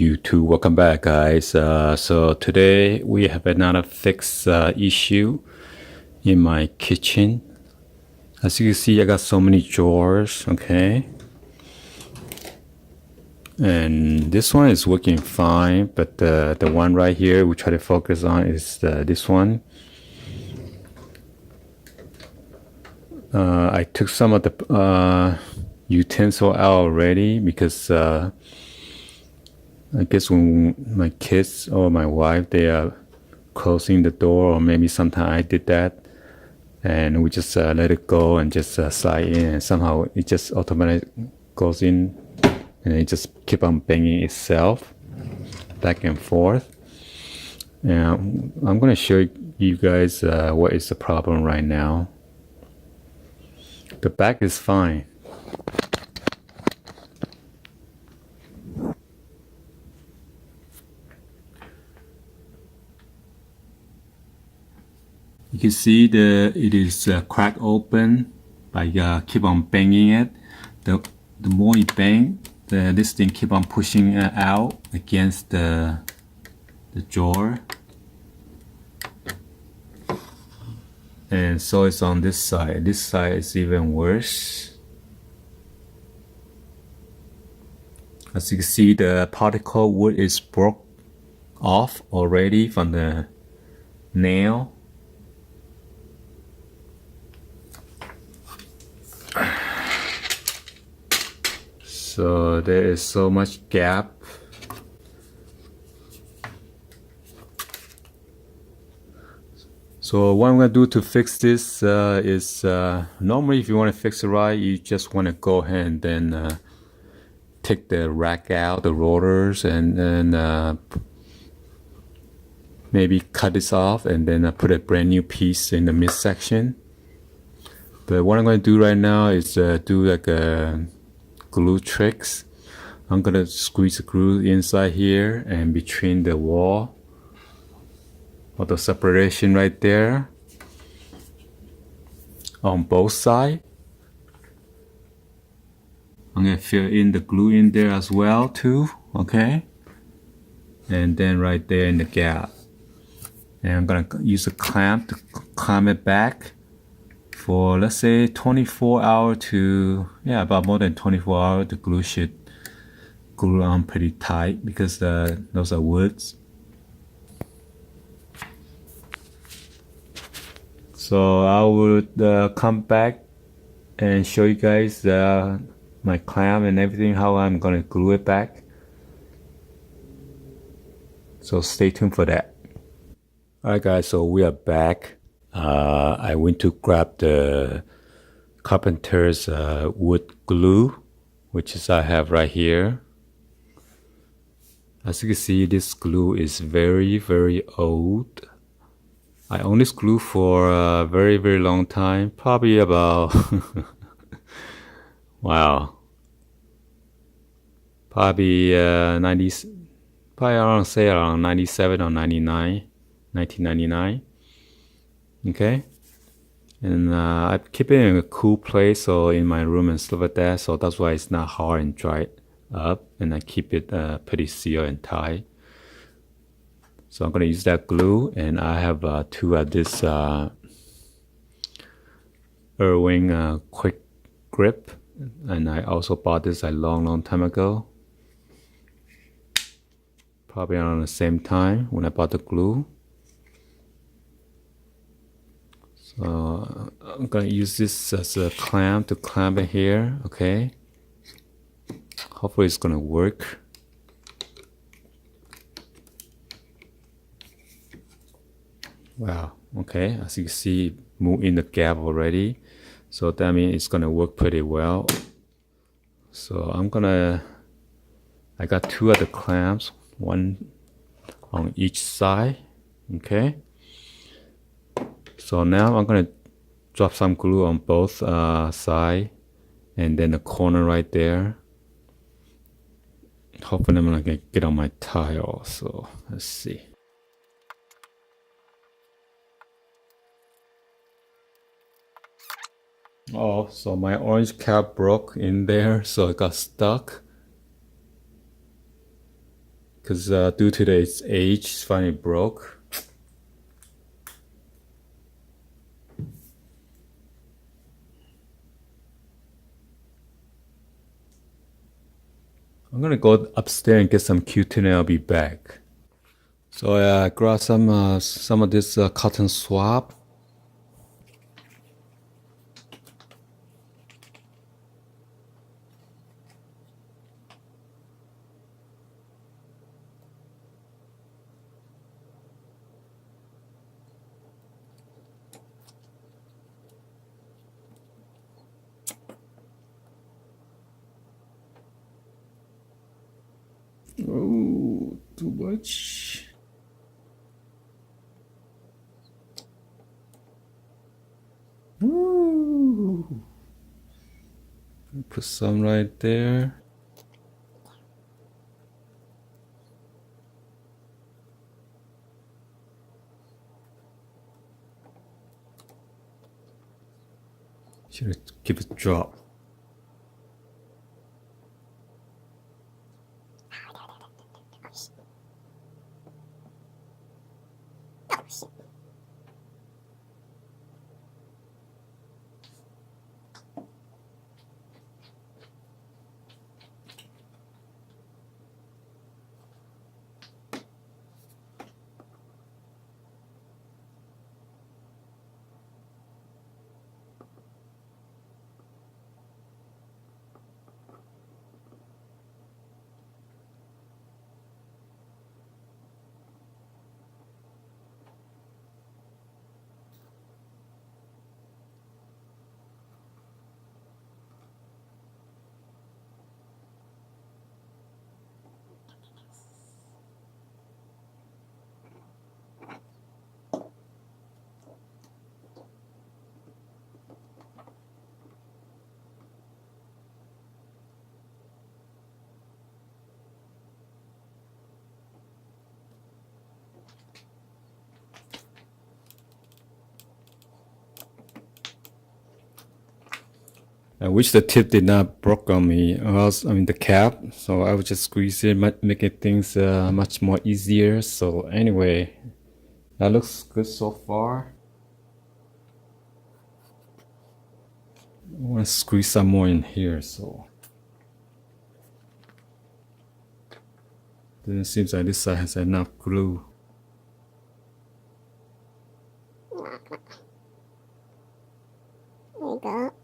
YouTube. Welcome back, guys. So today we have another fix issue in my kitchen. As you can see, I got so many drawers, okay? And this one is working fine, but the one right here we try to focus on is this one. I took some of the utensil out already because I guess when my kids or my wife, they are closing the door, or maybe sometime I did that, and we just let it go and just slide in, and somehow it just automatically goes in, and it just keep on banging itself back and forth. And I'm gonna show you guys what is the problem right now. The back is fine. You can see it is cracked open by keep on banging it. The more you bang, this thing keep on pushing out against the drawer. And so it's on this side. This side is even worse. As you can see, the particle wood is broke off already from the nail. So there is so much gap. So what I'm gonna do to fix this is normally if you want to fix it right, you just want to go ahead and then take the rack out, the rollers, and then maybe cut this off and then put a brand new piece in the midsection. But what I'm going to do right now is do like a glue tricks. I'm going to squeeze the glue inside here and between the wall, or the separation right there on both sides. I'm going to fill in the glue in there as well too, okay? And then right there in the gap. And I'm going to use a clamp to clamp it back for, let's say, 24 hours to, yeah, about more than 24 hours. The glue should glue on pretty tight because those are woods. So I would come back and show you guys my clamp and everything, how I'm gonna glue it back. So stay tuned for that. Alright guys, so we are back. I went to grab the carpenter's wood glue, which is I have right here. As you can see, this glue is very, very old. I own this glue for a very, very long time, probably about wow, probably 90s, probably around, say around 97 or 99, 1999. Okay, and I keep it in a cool place, so in my room and stuff like that, so that's why it's not hard and dried up, and I keep it pretty sealed and tight. So I'm gonna use that glue, and I have two of this Irwin quick grip, and I also bought this a long time ago, probably around the same time when I bought the glue. So I'm gonna use this as a clamp to clamp it here, okay? Hopefully it's gonna work. Wow, okay, as you can see, move in the gap already. So that means it's gonna work pretty well. So I got two other clamps, one on each side, okay? So now I'm gonna drop some glue on both sides, and then the corner right there. Hopefully I'm gonna get on my tile, so let's see. Oh, so my orange cap broke in there, so it got stuck. because due to its age, it's finally broke. I'm gonna go upstairs and get some Q-tip and I'll be back. So I grabbed some of this cotton swab. Oh, too much. Ooh. Put some right there. Should keep it drop. I wish the tip did not broke on me, or else, I mean the cap, so I would just squeeze it, making things much more easier. So anyway, that looks good so far. I want to squeeze some more in here, so then it seems like this side has enough glue. There you go.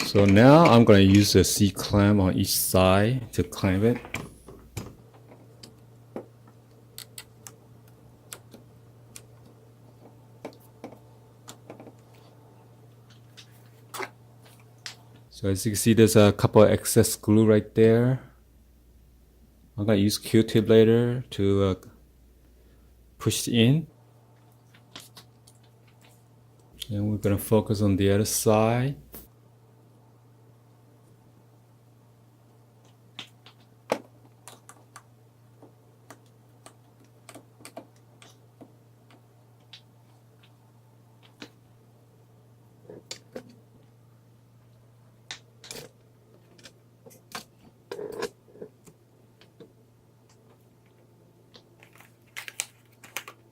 So now I'm going to use a C-clamp on each side to clamp it. So as you can see, there's a couple of excess glue right there. I'm going to use Q-tip later to push it in. And we're going to focus on the other side.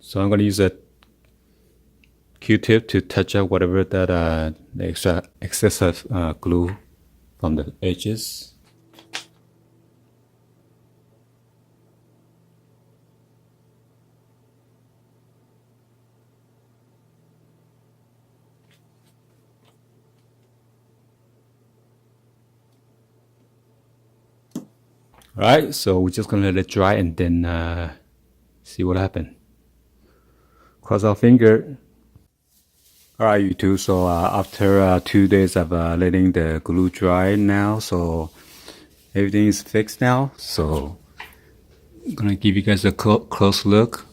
So I'm going to use a Q-tip to touch up whatever that the extra excessive glue from the edges. All right, so we're just gonna let it dry and then see what happens. Cross our finger. All right, YouTube. So after 2 days of letting the glue dry now, so everything is fixed now. So I'm gonna give you guys a close look.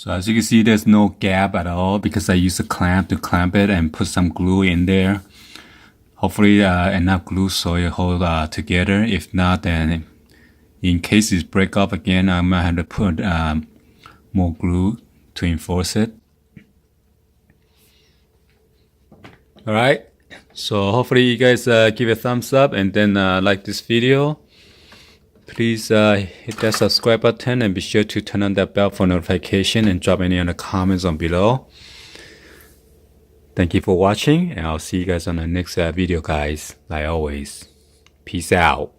So as you can see, there's no gap at all because I used a clamp to clamp it and put some glue in there. Hopefully enough glue so it hold together. If not, then in case it break up again, I might have to put more glue to enforce it. Alright, so hopefully you guys give a thumbs up and then like this video. Please hit that subscribe button and be sure to turn on that bell for notification and drop any other comments on below. Thank you for watching, and I'll see you guys on the next video, guys. Like always, peace out.